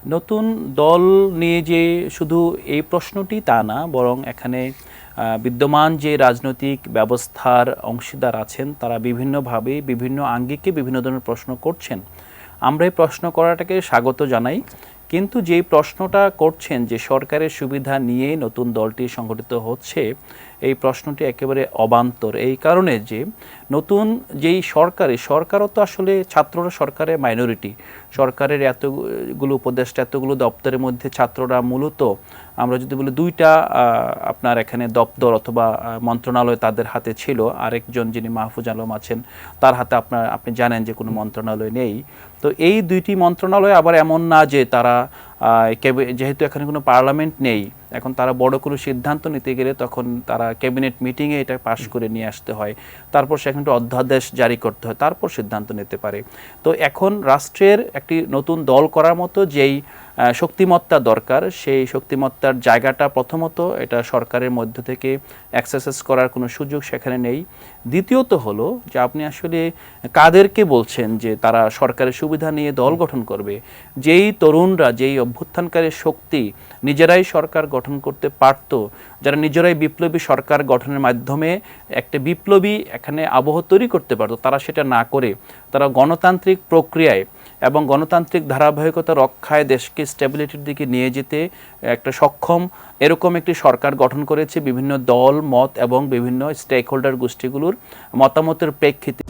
নতুন দল নিয়ে যে শুধু এই প্রশ্নটি তা না, বরং এখানে বিদ্যমান যে রাজনৈতিক ব্যবস্থার অংশীদার আছেন তারা বিভিন্নভাবে বিভিন্ন আঙ্গিকে বিভিন্ন ধরনের প্রশ্ন করছেন। আমরা এই প্রশ্ন করাটাকে স্বাগত জানাই, কিন্তু যেই প্রশ্নটা করছেন যে সরকারের সুবিধা নিয়ে নতুন দলটি সংগঠিত হচ্ছে, এই প্রশ্নটি একেবারে অবান্তর। এই কারণে যে নতুন যেই সরকারও তো আসলে ছাত্ররা সরকারের মাইনরিটি। সরকারের এতগুলো উপদেষ্টা, এতগুলো দপ্তরের মধ্যে ছাত্ররা মূলত, আমরা যদি বলি দুইটা আপনার এখানে দপ্তর অথবা মন্ত্রণালয় তাদের হাতে ছিল, আরেকজন যিনি মাহফুজ আলম আছেন তার হাতে আপনি জানেন যে কোনো মন্ত্রণালয় নেই। তো এই দুইটি মন্ত্রণালয় আবার এমন না যে তারা যেহেতু এখানে কোনো পার্লামেন্ট নেই, এখন তারা বড় কোনো সিদ্ধান্ত নিতে গেলে তখন তারা ক্যাবিনেট মিটিংয়ে এটা পাশ করে নিয়ে আসতে হয়, তারপর সেখানে একটা অধ্যাদেশ জারি করতে হয়, তারপর সিদ্ধান্ত নিতে পারে। তো এখন রাষ্ট্রের একটি নতুন দল করার মতো যেই শক্তিমত্তা দরকার, সেই শক্তিমত্তার জায়গাটা প্রথমত এটা সরকারের মধ্য থেকে এক্সারসাইজ করার কোনো সুযোগ সেখানে নেই। দ্বিতীয়ত হলো যে আপনি আসলে কাদেরকে বলছেন যে তারা সরকারের সুবিধা নিয়ে দল গঠন করবে? যেই তরুণরা, যেই অভ্যুত্থানকারী শক্তি নিজেরাই সরকার গঠন করতে পারত, যারা নিজেরাই বিপ্লবী সরকার গঠনের মাধ্যমে একটা বিপ্লবী এখানে আবহ তৈরি করতে পারত, তারা সেটা না করে তারা গণতান্ত্রিক প্রক্রিয়ায় এবং গণতান্ত্রিক ধারাবাহিকতা রক্ষায় দেশকে স্টেবিলিটির দিকে নিয়ে যেতে একটা সক্ষম এরকম একটি সরকার গঠন করেছে বিভিন্ন দল মত এবং বিভিন্ন স্টেক হোল্ডার গোষ্ঠীগুলোর মতামতের প্রেক্ষিতে।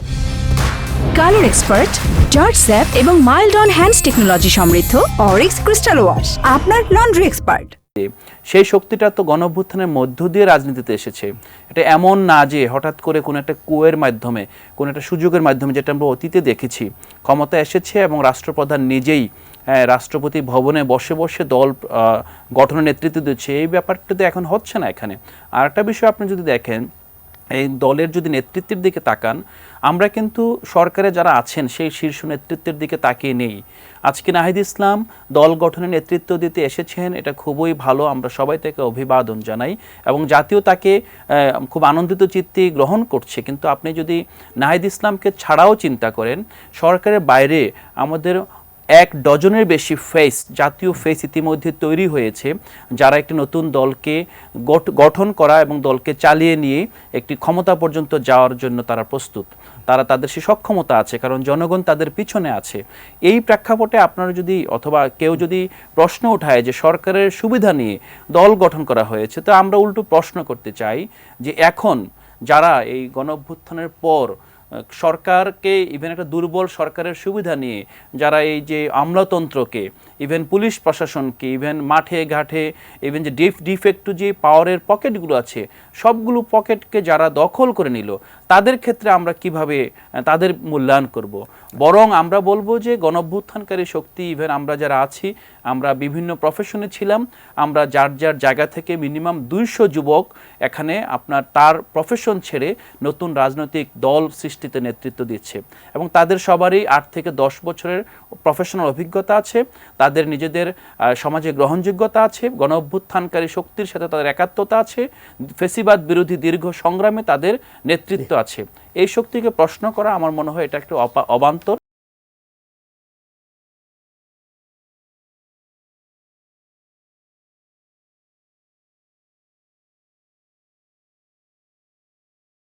কালার এক্সপার্ট, জর্জ স্যাপ এবং মাইল্ড অন হ্যান্ডস টেকনোলজি সমৃদ্ধ অরিক্স ক্রিস্টাল ওয়াশ আপনার লন্ড্রি এক্সপার্ট। সেই শক্তিটা তো গণঅভ্যুত্থানের মধ্য দিয়ে রাজনীতিতে এসেছে। এটা এমন না যে হঠাৎ করে কোনো একটা কুয়ের মাধ্যমে, কোনো একটা সুযোগের মাধ্যমে, যেটা আমরা অতীতে দেখেছি, ক্ষমতা এসেছে এবং রাষ্ট্রপ্রধান নিজেই রাষ্ট্রপতি ভবনে বসে বসে দল গঠনের নেতৃত্ব দিচ্ছে। এই ব্যাপারটা তো এখন হচ্ছে না এখানে। আর একটা বিষয় আপনি যদি দেখেন, এই দলের যদি নেতৃত্বের দিকে তাকান, আমরা কিন্তু সরকারে যারা আছেন সেই শীর্ষ নেতৃত্বের দিকে তাকিয়ে নেই। আজকে নাহিদ ইসলাম দল গঠনের নেতৃত্ব দিতে এসেছেন, এটা খুবই ভালো, আমরা সবাই তাকে অভিবাদন জানাই এবং জাতীয় তাকে খুব আনন্দিত চিত্তে গ্রহণ করছে। কিন্তু আপনি যদি নাহিদ ইসলামকে ছাড়াও চিন্তা করেন, সরকারের বাইরে আমাদের 1 ডজনের বেশি ফেস, জাতীয় ফেস ইতিমধ্যে তৈরি হয়েছে, যারা একটি নতুন দলকে গঠন করা এবং দলকে চালিয়ে নিয়ে একটি ক্ষমতা পর্যন্ত যাওয়ার জন্য তারা প্রস্তুত। তাদের সে সক্ষমতা আছে, কারণ জনগণ তাদের পিছনে আছে। এই প্রেক্ষাপটে আপনারা যদি অথবা কেউ যদি প্রশ্ন উঠায় যে সরকারের সুবিধা নিয়ে দল গঠন করা হয়েছে, তো আমরা উল্টো প্রশ্ন করতে চাই যে এখন যারা এই গণঅভ্যুত্থানের পর সরকারকে, ইভেন একটা দুর্বল সরকারের সুবিধা নিয়ে যারা এই যে আমলাতন্ত্রকে, ইভেন পুলিশ প্রশাসনকে, ইভেন মাঠে ঘাটে, ইভেন যে ডিফেক্ট যে পাওয়ারের পকেটগুলো আছে, সবগুলো পকেটকে যারা দখল করে নিল, তাদের ক্ষেত্রে আমরা কিভাবে তাদের মূল্যায়ন করব? বরং আমরা বলবো যে গণঅভ্যুত্থানকারী শক্তি, ইভেন আমরা যারা আছি, আমরা বিভিন্ন প্রফেশনে ছিলাম, আমরা যার যার জায়গা থেকে মিনিমাম 200 যুবক এখানে আপনার তার প্রফেশন ছেড়ে নতুন রাজনৈতিক দল সৃষ্টিতে নেতৃত্ব দিচ্ছে এবং তাদের সবারই 8 থেকে 10 বছরের প্রফেশনাল অভিজ্ঞতা আছে, তাদের নিজেদের সমাজে গ্রহণযোগ্যতা আছে, গণঅভ্যুত্থানকারী শক্তির সাথে তাদের একাত্মতা আছে, ফেসিবাদ বিরোধী দীর্ঘ সংগ্রামে তাদের নেতৃত্ব আছে। এই শক্তিকে প্রশ্ন করা আমার মনে হয় এটা একটা অবান্তর।